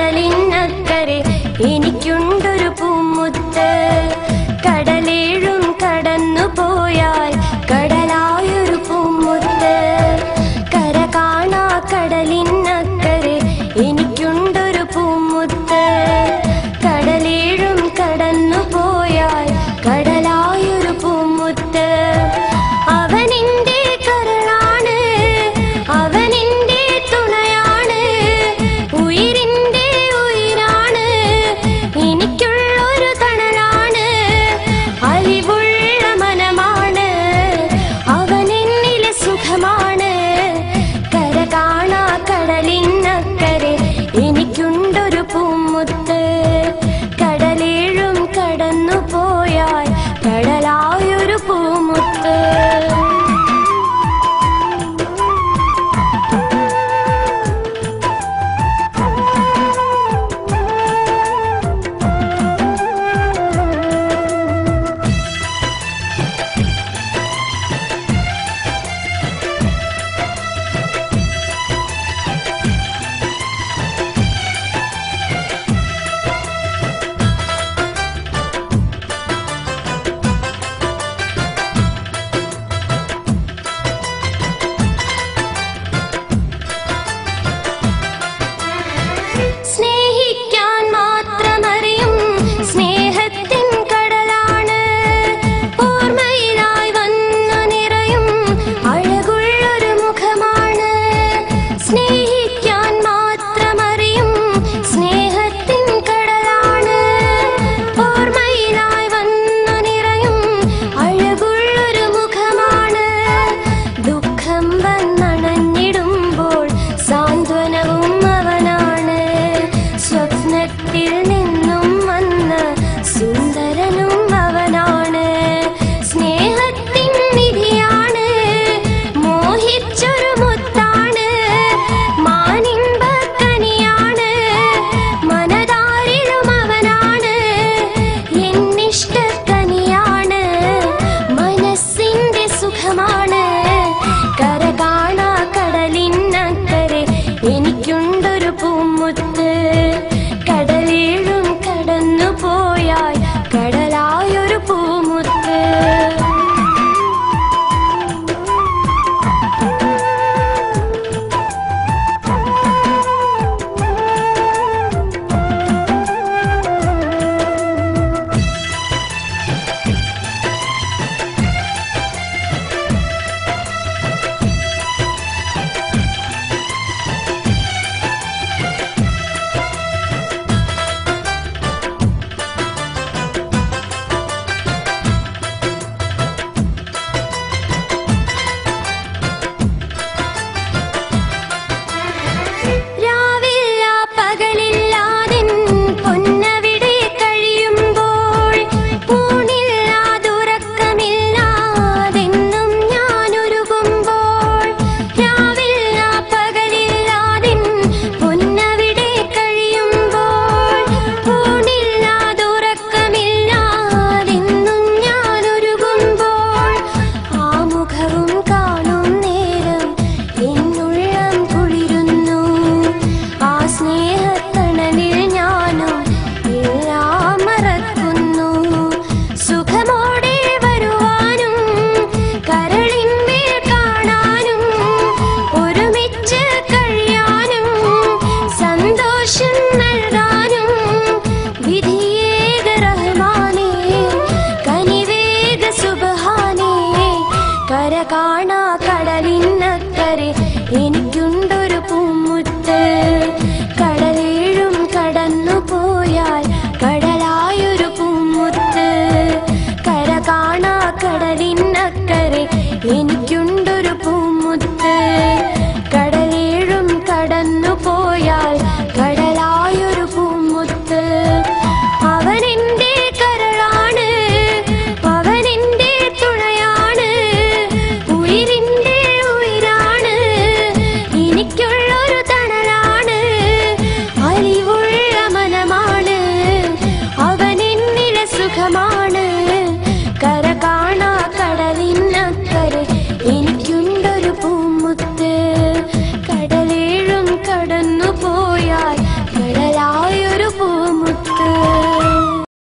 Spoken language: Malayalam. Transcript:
കടലിനക്കരെ എനിക്കുണ്ടൊരു പൂമുത്ത്. കടലേഴും കടന്നു പോയാൽ കടലായൊരു പൂമുത്ത്. കര കാണാ കടലിനക്കരെ എനിക്കുണ്ടൊരു പൂമുത്ത്. കടലേഴും കടന്നു പോയാൽ കടലായൊരു പൂമുത്ത്. അവനെന്റെ കരളാണ്, അവനെന്റെ തുണയാണ്, ഉയിരിന്റെ ഉയിരാണ്, എനിക്കുള്ളൊരു തണലാണ്, അലിവുള്ള മനമാണ്, അവനെന്നിലെ സുഖമാണ്. കര കാണാ കടലിനക്കരെ എനിക്കുണ്ടൊരു പൂമുത്ത്. കടലേഴും കടന്നു പോയാൽ കടലായൊരു പൂമുത്ത്. സ്നേഹിക്കാൻ മാത്രമറിയും സ്നേഹത്തിൻ കടലാണ്, ഓർമ്മയിലായി വന്നു നിറയും അഴകുള്ളൊരു മുഖമാണ്. സ്നേഹിക്കാൻ മാത്രമറിയും സ്നേഹത്തിൻ കടലാണ്, ഓർമ്മയിലായി വന്നു നിറയും അഴകുള്ളൊരു മുഖമാണ്. ദുഃഖം വന്നണഞ്ഞിടുമ്പോൾ സാന്ത്വനവും അവനാണ്, സ്വപ്നത്തിൽ നിന്നും വന്ന സുന്ദരനും അവനാണ്. സ്നേഹത്തിൻ നിധിയാണ്, മോഹിച്ചൊരു മുത്താണ്, മാനിമ്പക്കനിയാണ്, മനതാരിലും അവനാണ്, എന്നിഷ്ടക്കനിയാണ്, മനസ്സിന്റെ സുഖമാണ്. കര കാണാ കടലിനക്കരെ എനിക്കുണ്ടൊരു പൂമുത്ത്. കടലേഴും കടന്നു പോയാൽ കടലായൊരു പൂമുത്ത്. രാവില്ല പകലില്ലാതിൻ പൊന്നവിടെ കഴിയുമ്പോൾ, ഊണില്ലാതുറക്കമില്ലാതെന്നും ഞാനൊരുകുമ്പോൾ. രാവില്ല പകലില്ലാതിൻ പൊന്നവിടെ കഴിയുമ്പോൾ, ഊണില്ലാതുറക്കമില്ലാതെന്നും ഞാനൊരുകുമ്പോൾ. ആ മുഖവും കാണും നേരം എന്നുള്ളം കുളിരുന്നു, ആ സ്നേഹത്തണലിൽ ഞാനും എല്ലാം മറക്കുന്നു. സുഖമോടെ വരുവാനും കരളിന്മേൽ കാണാനും ഒരുമിച്ച് കഴിയാനും സന്തോഷം